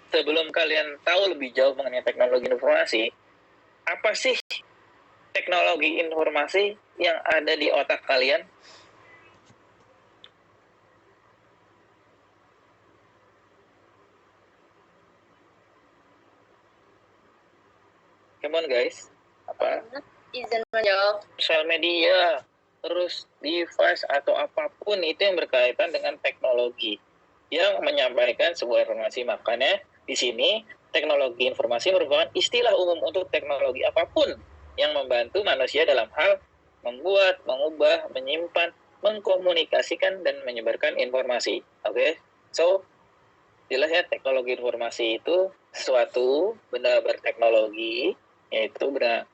sebelum kalian tahu lebih jauh mengenai teknologi informasi, apa sih teknologi informasi yang ada di otak kalian? Come on guys, apa? Izin menjawab. Sosial media, terus device atau apapun itu yang berkaitan dengan teknologi yang menyampaikan sebuah informasi. Makanya di sini teknologi informasi merupakan istilah umum untuk teknologi apapun yang membantu manusia dalam hal membuat, mengubah, menyimpan, mengkomunikasikan, dan menyebarkan informasi. Oke, so jelas ya, teknologi informasi itu sesuatu benda berteknologi, yaitu benda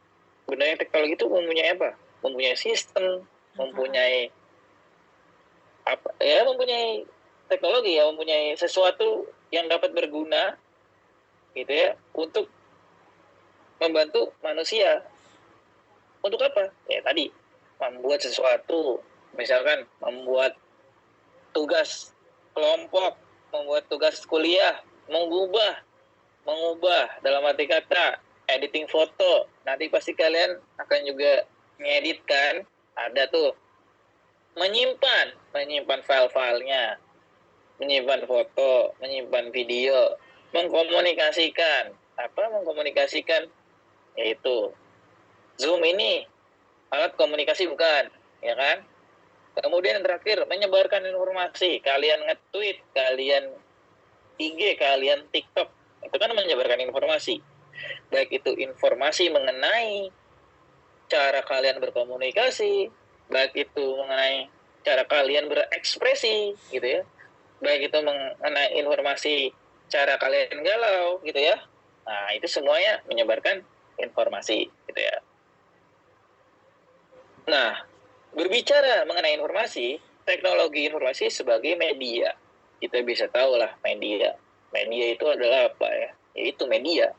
yang teknologi itu mempunyai apa? Mempunyai sistem, mempunyai apa? Ya, mempunyai teknologi, ya, mempunyai sesuatu yang dapat berguna, gitu ya, untuk membantu manusia. Untuk apa? Ya tadi, membuat sesuatu, misalkan membuat tugas kelompok, membuat tugas kuliah, mengubah dalam arti kata editing foto. Nanti pasti kalian akan juga ngedit kan, ada tuh menyimpan file-filenya, menyimpan foto, menyimpan video, mengkomunikasikan. Apa mengkomunikasikan? Yaitu Zoom ini alat komunikasi bukan, ya kan? Kemudian terakhir, menyebarkan informasi. Kalian nge-tweet, kalian IG, kalian TikTok, itu kan menyebarkan informasi. Baik itu informasi mengenai cara kalian berkomunikasi, baik itu mengenai cara kalian berekspresi, gitu ya. Baik itu mengenai informasi cara kalian galau, gitu ya. Nah, itu semuanya menyebarkan informasi, gitu ya. Nah, berbicara mengenai informasi, teknologi informasi sebagai media. Kita bisa tahu lah media. Media itu adalah apa ya? Yaitu media.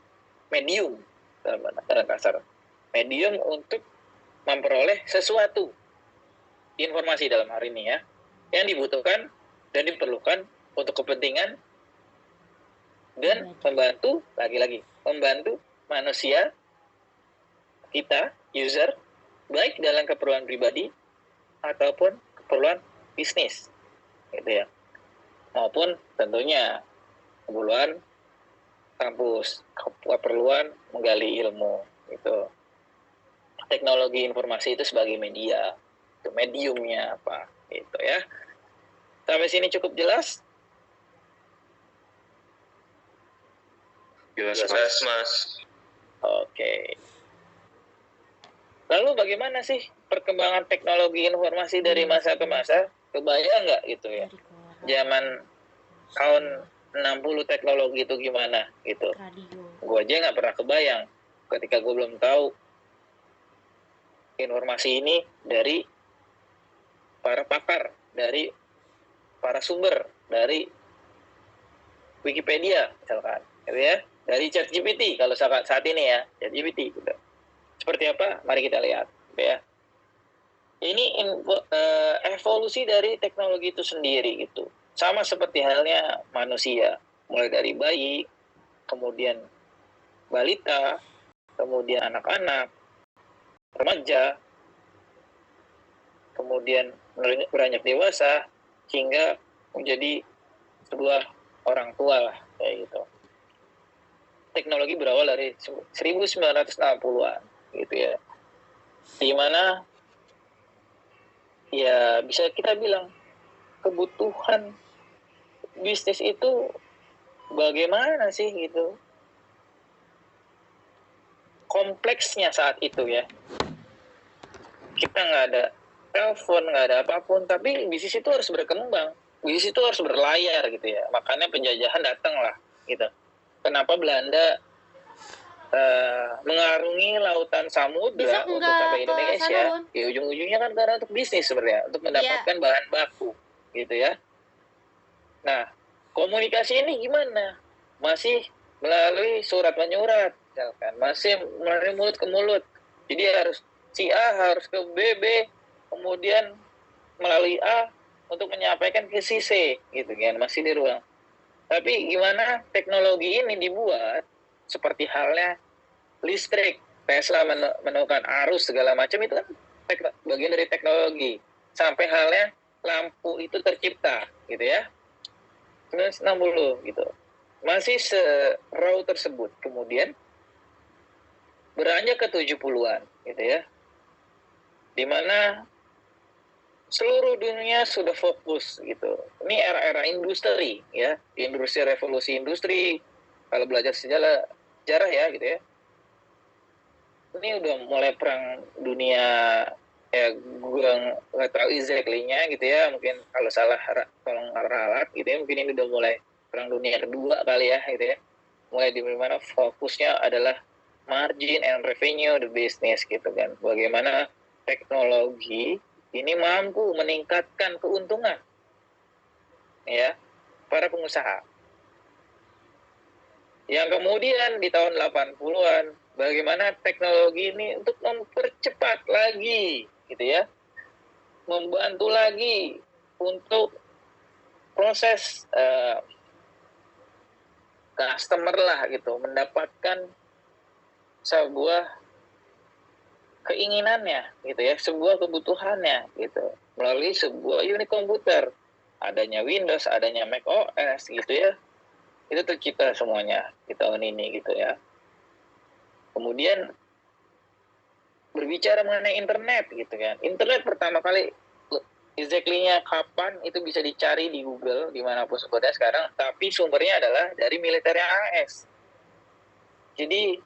Medium, dalam kasar. Medium untuk memperoleh sesuatu. Informasi dalam hari ini ya. Yang dibutuhkan dan diperlukan untuk kepentingan dan membantu, lagi-lagi, membantu manusia, kita, user, baik dalam keperluan pribadi ataupun keperluan bisnis, gitu ya, maupun tentunya keperluan kampus, keperluan menggali ilmu, gitu. Teknologi informasi itu sebagai media, itu mediumnya apa, gitu ya. Sampai sini cukup jelas? Jelas, Mas. Oke. Lalu bagaimana sih perkembangan teknologi informasi dari masa ke masa? Kebayang nggak gitu ya? Zaman tahun 60 teknologi itu gimana gitu. Gue aja nggak pernah kebayang ketika gue belum tahu informasi ini dari para pakar, dari para sumber, dari Wikipedia misalkan, gitu ya, dari ChatGPT kalau saat ini ya, ChatGPT gitu. Seperti apa? Mari kita lihat, gitu ya. Ini evolusi dari teknologi itu sendiri gitu. Sama seperti halnya manusia, mulai dari bayi, kemudian balita, kemudian anak-anak, remaja, kemudian beranjak dewasa, hingga menjadi sebuah orang tua lah, kayak gitu. Teknologi berawal dari 1960-an, gitu ya. Di mana ya bisa kita bilang kebutuhan bisnis itu bagaimana sih gitu, kompleksnya saat itu ya. Kita nggak ada telepon, nggak ada apapun, tapi bisnis itu harus berkembang, bisnis itu harus berlayar gitu ya. Makanya penjajahan datang lah gitu. Kenapa Belanda mengarungi lautan samudra untuk sampai Indonesia? Ya ujung-ujungnya kan karena untuk bisnis sebenarnya, untuk mendapatkan bahan baku gitu ya. Nah, komunikasi ini gimana? Masih melalui surat menyurat, misalkan. Masih melalui mulut ke mulut. Jadi harus si A harus ke B, kemudian melalui A untuk menyampaikan ke si C, gitu kan. Masih di ruang Tapi gimana teknologi ini dibuat seperti halnya listrik, Tesla menemukan arus segala macam itu kan bagian dari teknologi. Sampai halnya lampu itu tercipta gitu ya. 1960 gitu. Masih raw tersebut. Kemudian beranjak ke 70-an gitu ya. Dimana seluruh dunia sudah fokus gitu. Ini era-era industri ya, industri revolusi industri. Kalau belajar sejarah ya gitu ya. Ini udah mulai perang dunia ya, gue nggak tahu exactly-nya gitu ya. Mungkin kalau salah tolong ralat gitu ya. Mungkin ini udah mulai perang dunia kedua kali ya gitu ya. Mulai di mana fokusnya adalah margin and revenue the business gitu kan. Bagaimana teknologi ini mampu meningkatkan keuntungan ya para pengusaha. Yang kemudian di tahun 80-an bagaimana teknologi ini untuk mempercepat lagi gitu ya. Membantu lagi untuk proses customer lah gitu mendapatkan sebuah keinginannya gitu ya, sebuah kebutuhannya gitu melalui sebuah unit komputer, adanya Windows, adanya Mac OS gitu ya, itu tercipta semuanya di tahun ini gitu ya. Kemudian berbicara mengenai internet gitu kan, internet pertama kali exactly-nya kapan itu bisa dicari di Google dimanapun sebetulnya sekarang, tapi sumbernya adalah dari militer AS. Jadi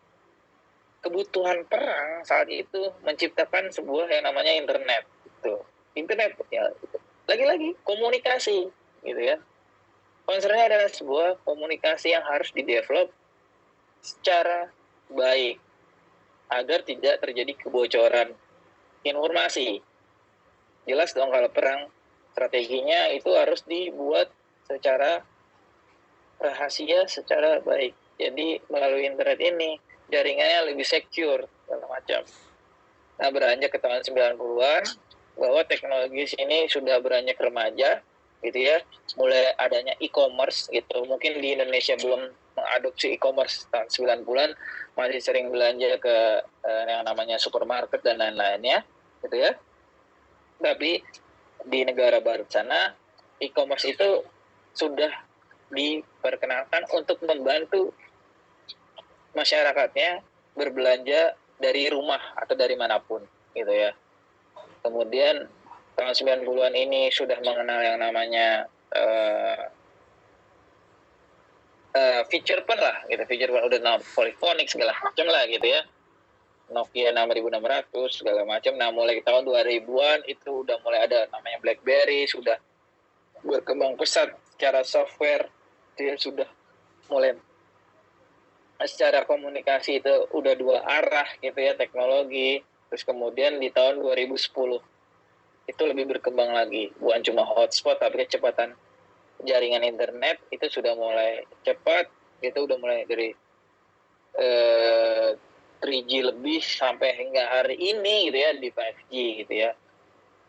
kebutuhan perang saat itu menciptakan sebuah yang namanya internet gitu. Internet ya lagi-lagi komunikasi gitu ya. Concernnya adalah sebuah komunikasi yang harus didevelop secara baik agar tidak terjadi kebocoran informasi. Jelas dong kalau perang strateginya itu harus dibuat secara rahasia, secara baik. Jadi melalui internet ini jaringannya lebih secure segala macam. Nah, beranjak ke tahun 90-an bahwa teknologi ini sudah beranjak remaja gitu ya. Mulai adanya e-commerce gitu. Mungkin di Indonesia belum mengadopsi e-commerce tahun 90-an, masih sering belanja ke yang namanya supermarket dan lain-lainnya gitu ya. Tapi di negara barat sana e-commerce itu sudah diperkenalkan untuk membantu masyarakatnya berbelanja dari rumah atau dari manapun gitu ya. Kemudian tahun 90-an ini sudah mengenal yang namanya feature phone lah gitu. Feature phone udah polyphonic segala macam lah gitu ya. Nokia 6600 segala macam. Nah, mulai tahun 2000-an itu udah mulai ada namanya BlackBerry, sudah berkembang pesat secara software. Dia sudah mulai secara komunikasi itu udah dua arah gitu ya teknologi. Terus kemudian di tahun 2010 itu lebih berkembang lagi, bukan cuma hotspot tapi kecepatan jaringan internet itu sudah mulai cepat, itu udah mulai dari 3G lebih sampai hingga hari ini gitu ya di 5G gitu ya.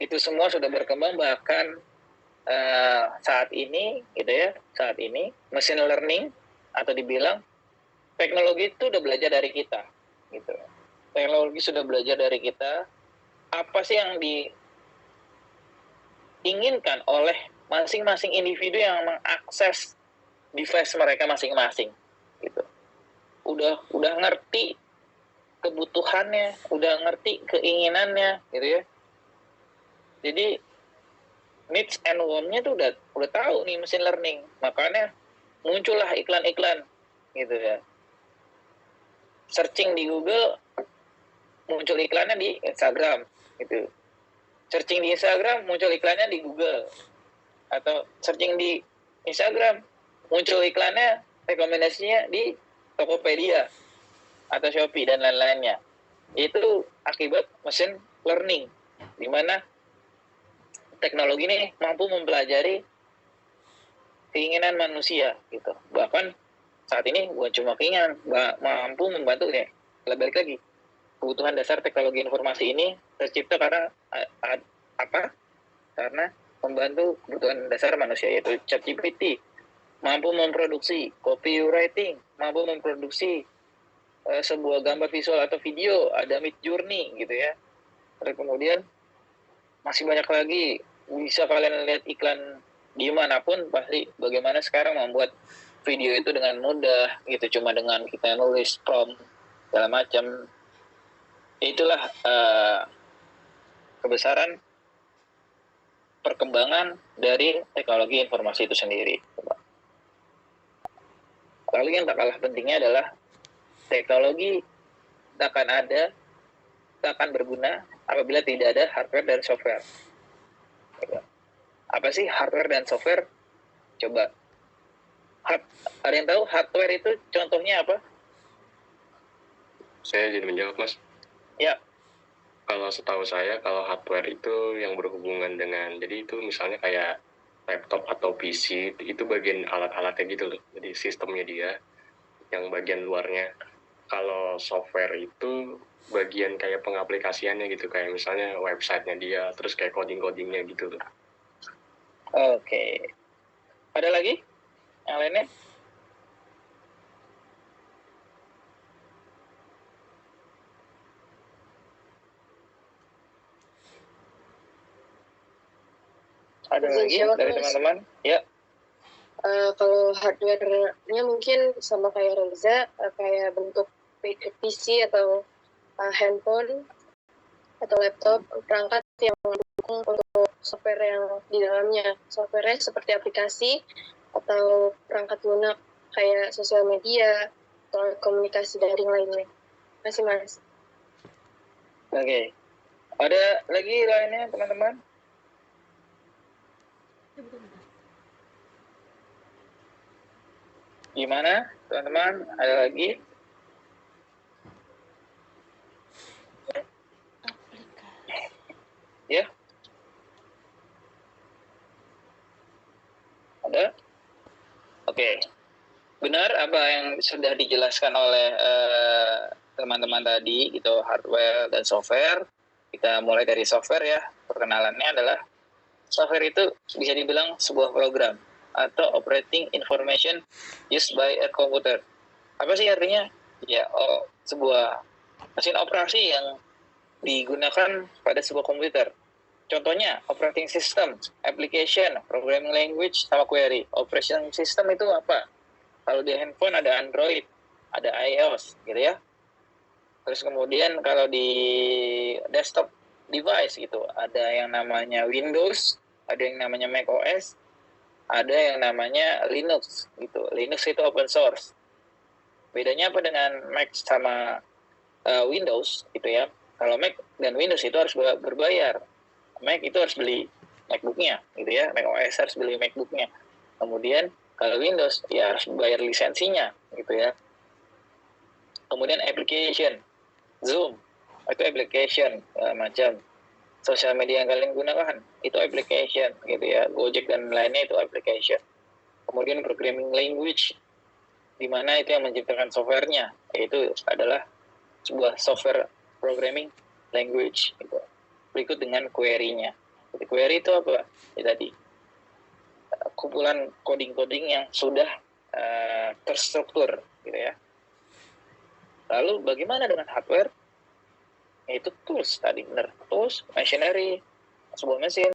Itu semua sudah berkembang, bahkan saat ini gitu ya, saat ini machine learning atau dibilang teknologi itu udah belajar dari kita gitu. Teknologi sudah belajar dari kita apa sih yang diinginkan oleh masing-masing individu yang mengakses device mereka masing-masing gitu. Udah ngerti kebutuhannya, udah ngerti keinginannya gitu ya. Jadi needs and want-nya tuh udah tahu nih machine learning. Makanya muncullah iklan-iklan gitu ya. Searching di Google muncul iklannya di Instagram gitu. Searching di Instagram muncul iklannya di Google. Atau searching di Instagram muncul iklannya, rekomendasinya di Tokopedia atau Shopee dan lain-lainnya. Itu akibat machine learning, di mana teknologi ini mampu mempelajari keinginan manusia gitu. Bahkan saat ini bukan cuma keinginan, mampu membantu ya. Balik lagi, kebutuhan dasar teknologi informasi ini tercipta karena apa? Karena membantu kebutuhan dasar manusia, yaitu ChatGPT. mampu memproduksi copywriting, mampu memproduksi sebuah gambar visual atau video, ada Midjourney gitu ya. Terus kemudian masih banyak lagi, bisa kalian lihat iklan dimanapun, pasti bagaimana sekarang membuat video itu dengan mudah gitu, cuma dengan kita nulis prompt segala macam. Itulah kebesaran perkembangan dari teknologi informasi itu sendiri. Lalu yang tak kalah pentingnya adalah teknologi takkan ada, takkan berguna apabila tidak ada hardware dan software. Apa sih hardware dan software? Coba. Ada yang tahu hardware itu contohnya apa? Saya jadi menjawab, Mas. Ya. Kalau setahu saya, kalau hardware itu yang berhubungan dengan, jadi itu misalnya kayak laptop atau PC, itu bagian alat-alatnya gitu loh. Jadi sistemnya dia, yang bagian luarnya. Kalau software itu bagian kayak pengaplikasiannya gitu, kayak misalnya websitenya dia, terus kayak coding-codingnya gitu loh. Oke. Ada lagi yang lainnya? Ada lagi dari teman-teman? Ya. Kalau hardware-nya mungkin sama kayak Reza, kayak bentuk PC atau handphone atau laptop, perangkat yang mendukung untuk software yang di dalamnya. Software-nya seperti aplikasi atau perangkat lunak kayak sosial media atau komunikasi daring lainnya. Terima kasih, Mas. Oke. Ada lagi lainnya, teman-teman? Gimana, teman-teman? Ada lagi? Ya? Ada? Oke. Benar apa yang sudah dijelaskan oleh teman-teman tadi, gitu, hardware dan software. Kita mulai dari software ya. Perkenalannya adalah software itu bisa dibilang sebuah program atau operating information used by a computer. Apa sih artinya? Ya, sebuah mesin operasi yang digunakan pada sebuah komputer. Contohnya, operating system, application, programming language, sama query. Operating system itu apa? Kalau di handphone ada Android, ada iOS, gitu ya. Terus kemudian kalau di desktop device gitu, ada yang namanya Windows, ada yang namanya macOS, ada yang namanya Linux gitu. Linux itu open source. Bedanya apa dengan Mac sama Windows gitu ya? Kalau Mac dan Windows itu harus berbayar. Mac itu harus beli MacBook-nya gitu ya. macOS harus beli MacBook-nya. Kemudian kalau Windows ya harus bayar lisensinya gitu ya. Kemudian application, Zoom itu application macam sosial media yang kalian gunakan itu application gitu ya. Gojek dan lainnya itu application. Kemudian programming language, di mana itu yang menciptakan softwarenya, yaitu adalah sebuah software programming language gitu. Berikut dengan query-nya. Jadi query itu apa? Ya tadi kumpulan coding-coding yang sudah terstruktur gitu ya. Lalu bagaimana dengan hardware? Yaitu tools tadi, benar. Tools, machinery, sebuah mesin,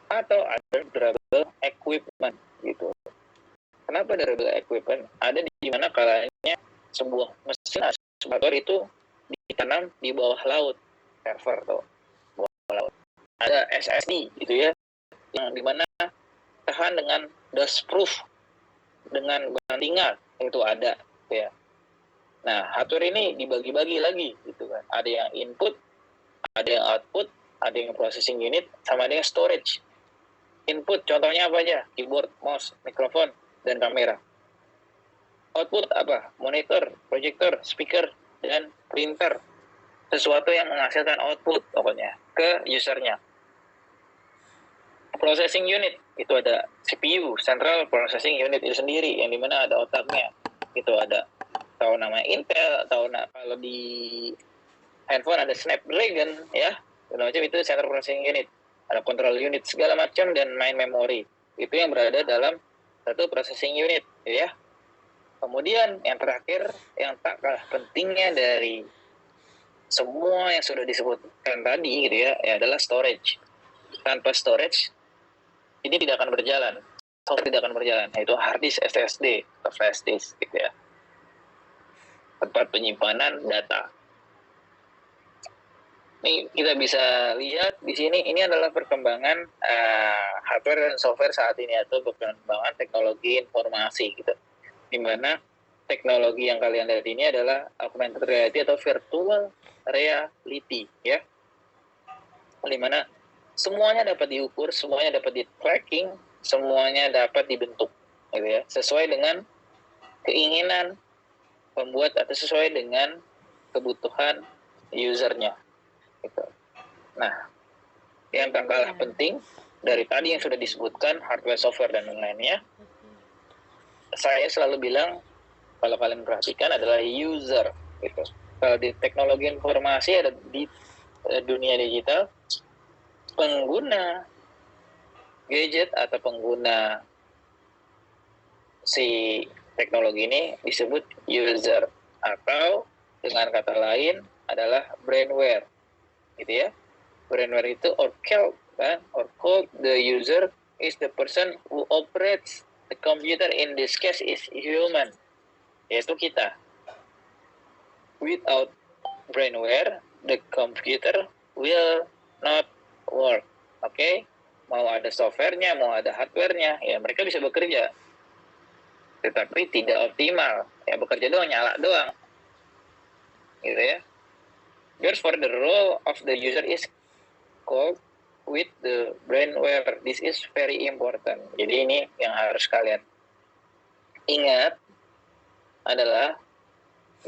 atau ada durable equipment gitu. Kenapa durable equipment? Ada di mana kalanya sebuah mesin akselerator itu ditanam di bawah laut, server atau bawah laut. Ada SSD gitu ya, yang dimana tahan dengan dustproof, dengan bantingan itu ada ya. Nah, hardware ini dibagi-bagi lagi gitu kan. Ada yang input, ada yang output, ada yang processing unit, sama ada yang storage. Input contohnya apa aja? Keyboard, mouse, mikrofon, dan kamera. Output apa? Monitor, projector, speaker, dan printer. Sesuatu yang menghasilkan output pokoknya ke usernya. Processing unit itu ada CPU, Central Processing Unit itu sendiri, yang dimana ada otaknya. Itu ada tahu nama Intel, tahu kalau di handphone ada Snapdragon ya, segala macam, itu Central Processing Unit. Ada control unit segala macam dan main memory. Itu yang berada dalam satu processing unit, gitu ya. Kemudian yang terakhir, yang tak kalah pentingnya dari semua yang sudah disebutkan tadi, gitu ya, adalah storage. Tanpa storage, ini tidak akan berjalan. Software tidak akan berjalan, yaitu hard disk SSD atau flash disk, gitu ya. Tempat penyimpanan data. Ini kita bisa lihat di sini, ini adalah perkembangan hardware dan software saat ini, atau perkembangan teknologi informasi gitu. Di mana teknologi yang kalian lihat ini adalah augmented reality atau virtual reality ya. Di mana semuanya dapat diukur, semuanya dapat di-tracking, semuanya dapat dibentuk gitu ya, sesuai dengan keinginan pembuat atau sesuai dengan kebutuhan usernya. Gitu. Nah, yang tak kalah penting dari tadi yang sudah disebutkan hardware, software dan lain-lainnya, saya selalu bilang kalau kalian perhatikan adalah user. Gitu. Kalau di teknologi informasi ada di dunia digital, pengguna gadget atau pengguna si teknologi ini disebut user, atau dengan kata lain adalah brainware. Gitu ya. Brainware itu or called the user is the person who operates the computer, in this case is human, yaitu kita. Without brainware, the computer will not work. Oke? Mau ada softwarenya, mau ada hardwarenya, ya mereka bisa bekerja, tetapi tidak optimal. Ya bekerja doang, nyala doang. Gitu ya. Therefore, the role of the user is called with the brainware. This is very important. Jadi ini yang harus kalian ingat adalah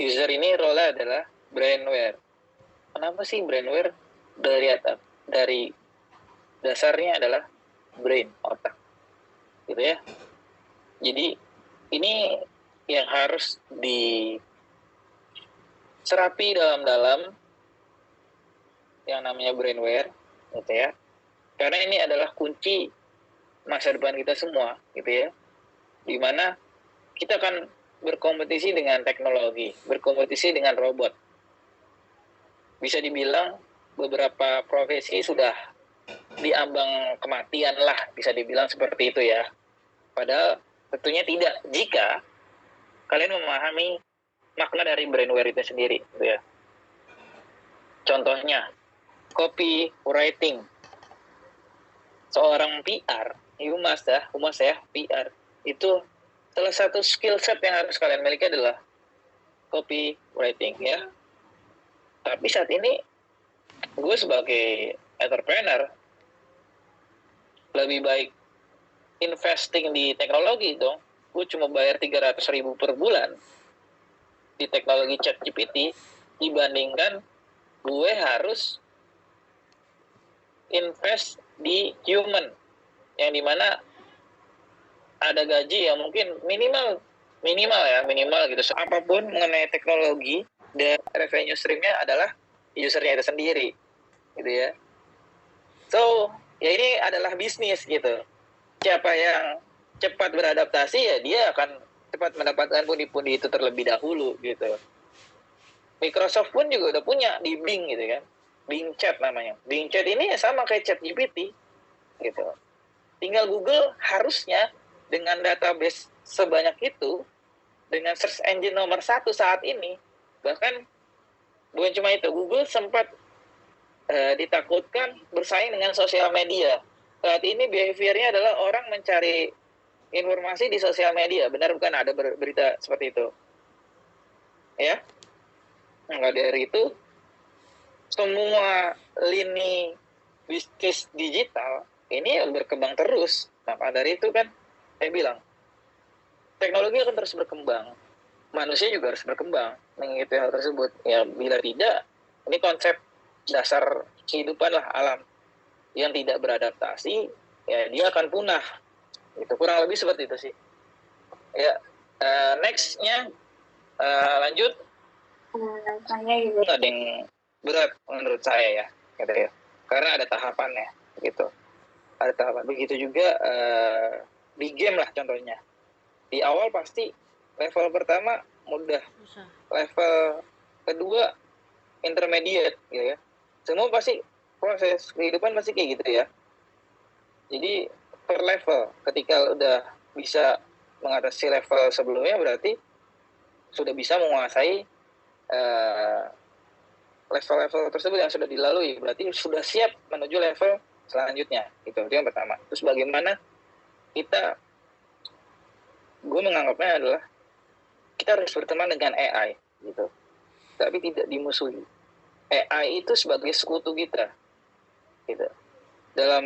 user ini role adalah brainware. Kenapa sih brainware? Dari dasarnya adalah brain, otak. Gitu ya. Jadi ini yang harus diserapi dalam-dalam yang namanya brainware, gitu ya. Karena ini adalah kunci masa depan kita semua, gitu ya. Dimana kita akan berkompetisi dengan teknologi, berkompetisi dengan robot. Bisa dibilang beberapa profesi sudah diambang kematian lah, bisa dibilang seperti itu ya. Padahal tentunya tidak, jika kalian memahami makna dari brainware itu sendiri, gitu ya. Contohnya, copywriting. Seorang PR, humas ya, PR, itu salah satu skill set yang harus kalian miliki adalah copywriting ya. Tapi saat ini gue sebagai entrepreneur lebih baik investing di teknologi dong. Gue cuma bayar 300.000 per bulan di teknologi ChatGPT dibandingkan gue harus invest di human, yang dimana ada gaji yang mungkin minimal gitu. So, apapun mengenai teknologi, dan revenue streamnya adalah usernya itu sendiri, gitu ya. So ya ini adalah bisnis gitu. Siapa yang cepat beradaptasi ya dia akan cepat mendapatkan pundi-pundi itu terlebih dahulu gitu. Microsoft pun juga udah punya di Bing gitu kan, Bing Chat namanya. Bing Chat ini ya sama kayak ChatGPT gitu. Tinggal Google harusnya dengan database sebanyak itu, dengan search engine nomor 1 saat ini, bahkan bukan cuma itu, Google sempat ditakutkan bersaing dengan sosial media. Saat ini behaviornya adalah orang mencari informasi di sosial media. Benar bukan ada berita seperti itu? Ya. Maka dari itu, semua lini bisnis digital ini berkembang terus. Maka dari itu kan saya bilang, teknologi akan terus berkembang. Manusia juga harus berkembang mengikuti hal tersebut. Ya, bila tidak, ini konsep dasar kehidupan lah, alam yang tidak beradaptasi, ya dia akan punah. Itu kurang lebih seperti itu sih. Ya, next-nya lanjut. Saya gitu. Ada yang berat menurut saya ya, gitu ya. Karena ada tahapannya, gitu. Ada tahapan. Begitu juga di game lah contohnya. Di awal pasti level pertama mudah, level kedua intermediate gitu ya. Semua pasti proses kehidupan pasti kayak gitu ya. Jadi per level, ketika udah bisa mengatasi level sebelumnya berarti sudah bisa menguasai level-level tersebut yang sudah dilalui, berarti sudah siap menuju level selanjutnya. Itu yang pertama. Terus bagaimana gue menganggapnya adalah kita harus berteman dengan AI gitu, tapi tidak dimusuhi. AI itu sebagai sekutu kita gitu. Dalam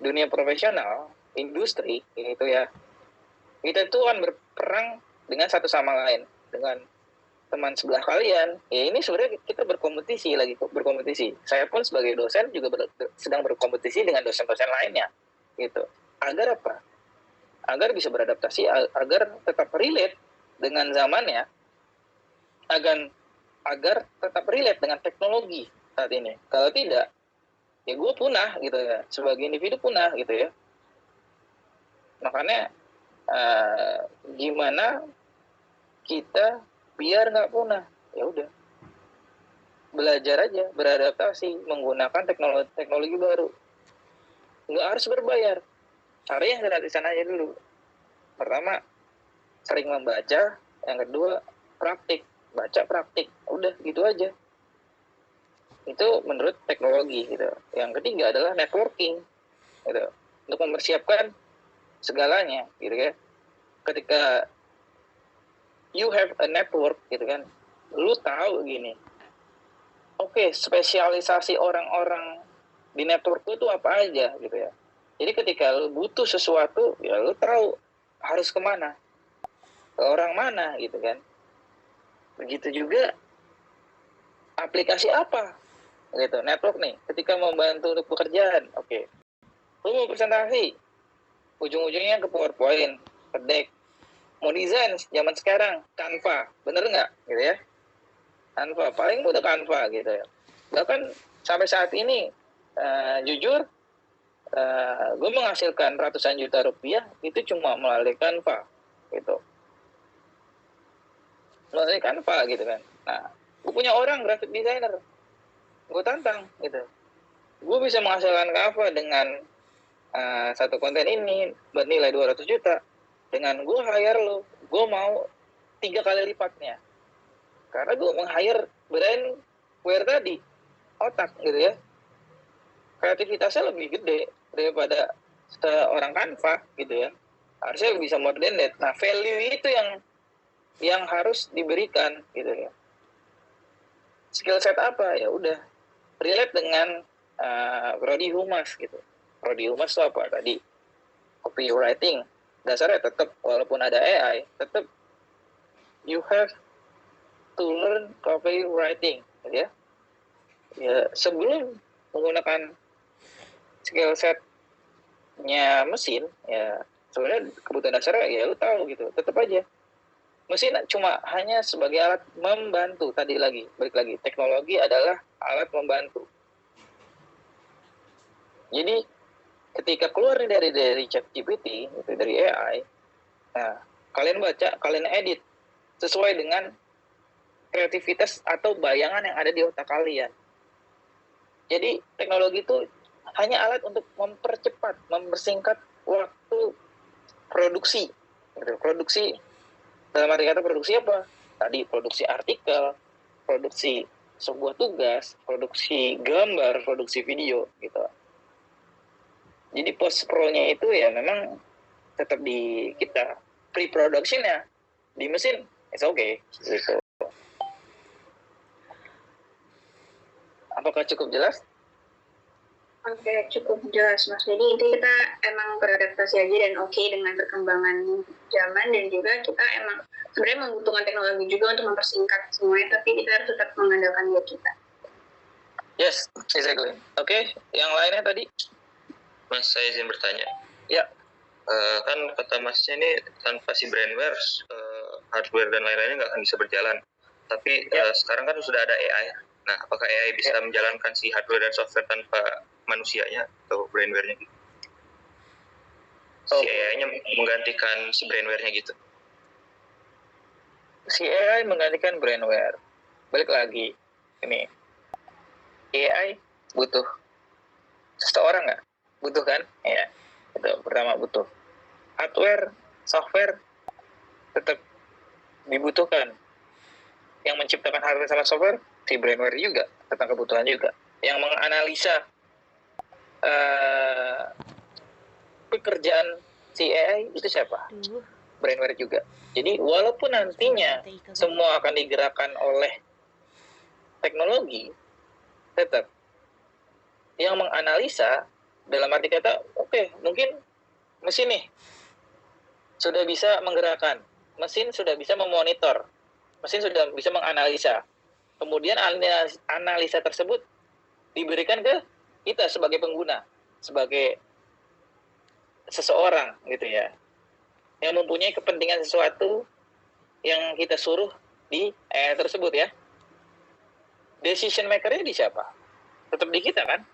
dunia profesional, industri gitu ya, kita tuh kan berperang dengan satu sama lain, dengan teman sebelah kalian. Ya ini sebenarnya kita berkompetisi. Saya pun sebagai dosen juga sedang berkompetisi dengan dosen-dosen lainnya gitu. Agar apa? Agar bisa beradaptasi, agar tetap relate dengan zamannya, agar tetap relate dengan teknologi saat ini. Kalau tidak, ya gue punah gitu ya, sebagai individu punah gitu ya. Makanya gimana kita biar nggak punah? Ya udah, belajar aja, beradaptasi menggunakan teknologi baru. Nggak harus berbayar, cari yang gratisan aja dulu. Pertama, sering membaca. Yang kedua, praktik, baca praktik, udah gitu aja. Itu menurut teknologi gitu. Yang ketiga adalah networking gitu, untuk mempersiapkan segalanya gitu kan. Ketika you have a network gitu kan, lu tahu gini, oke, spesialisasi orang-orang di network itu apa aja gitu ya. Jadi ketika lu butuh sesuatu, ya lu tahu harus kemana, ke orang mana gitu kan. Begitu juga aplikasi apa gitu, network nih, ketika membantu untuk pekerjaan, oke. Lu mau presentasi, ujung-ujungnya ke PowerPoint, ke deck. Mau desain zaman sekarang, Canva, bener nggak gitu ya? Canva, paling mudah Canva gitu ya. Bahkan sampai saat ini, jujur, gue menghasilkan ratusan juta rupiah itu cuma melalui Canva gitu. Melalui Canva gitu kan. Nah, gue punya orang graphic designer, gue tantang gitu. Gue bisa menghasilkan Canva dengan satu konten ini bernilai 200 juta. Dengan gue hire lo, gue mau 3 kali lipatnya. Karena gue meng-hire brand wear tadi, otak gitu ya. Kreativitasnya lebih gede daripada seorang Canva gitu ya. Harusnya bisa more than that. Nah, value itu yang harus diberikan gitu ya. Skill set apa? Ya udah, relate dengan prodi humas gitu. Prodi humas itu apa tadi? Copywriting. Dasarnya tetap, walaupun ada AI, tetap you have to learn copywriting gitu ya. Ya sebelum menggunakan skill setnya mesin, ya sebenarnya kebutuhan dasarnya ya lu tahu gitu, tetap aja. Mesin cuma hanya sebagai alat membantu. Balik lagi, teknologi adalah alat membantu. Jadi ketika keluar dari ChatGPT, itu dari AI, nah kalian baca, kalian edit sesuai dengan kreativitas atau bayangan yang ada di otak kalian. Jadi teknologi itu hanya alat untuk mempercepat, mempersingkat waktu produksi. Produksi dalam arti kata produksi apa? Tadi produksi artikel, produksi sebuah tugas, produksi gambar, produksi video gitu. Jadi post pro-nya itu ya memang tetap di kita. Pre-production-nya di mesin, it's okay gitu. Apakah cukup jelas? Oke, cukup jelas Mas. Jadi intinya kita emang beradaptasi aja dan oke dengan perkembangan zaman, dan juga kita emang sebenarnya membutuhkan teknologi juga untuk mempersingkat semuanya, tapi kita harus tetap mengandalkan diri kita. Yes, exactly. Oke, yang lainnya tadi? Mas, saya izin bertanya. Ya. Kan kata Masnya ini tanpa si brandware, hardware dan lain-lainnya nggak akan bisa berjalan. Tapi sekarang kan sudah ada AI. Nah, apakah AI bisa menjalankan si hardware dan software tanpa manusianya atau brandware-nya? si AI-nya menggantikan si brainware-nya gitu. Si AI menggantikan brainware. Balik lagi, ini AI butuh seseorang nggak? Butuh kan? Ya, itu pertama butuh. Hardware, software tetap dibutuhkan. Yang menciptakan hardware sama software, si brainware juga, tentang kebutuhan juga. Yang menganalisa pekerjaan si AI itu siapa? Brainware juga. Jadi walaupun nantinya semua akan digerakkan oleh teknologi, tetap yang menganalisa dalam arti kata, oke, mungkin mesin nih sudah bisa menggerakkan, mesin sudah bisa memonitor, mesin sudah bisa menganalisa. Kemudian analisa tersebut diberikan ke kita sebagai pengguna, sebagai seseorang gitu ya, yang mempunyai kepentingan sesuatu yang kita suruh di AI tersebut ya. Decision maker-nya di siapa? Tetap di kita kan?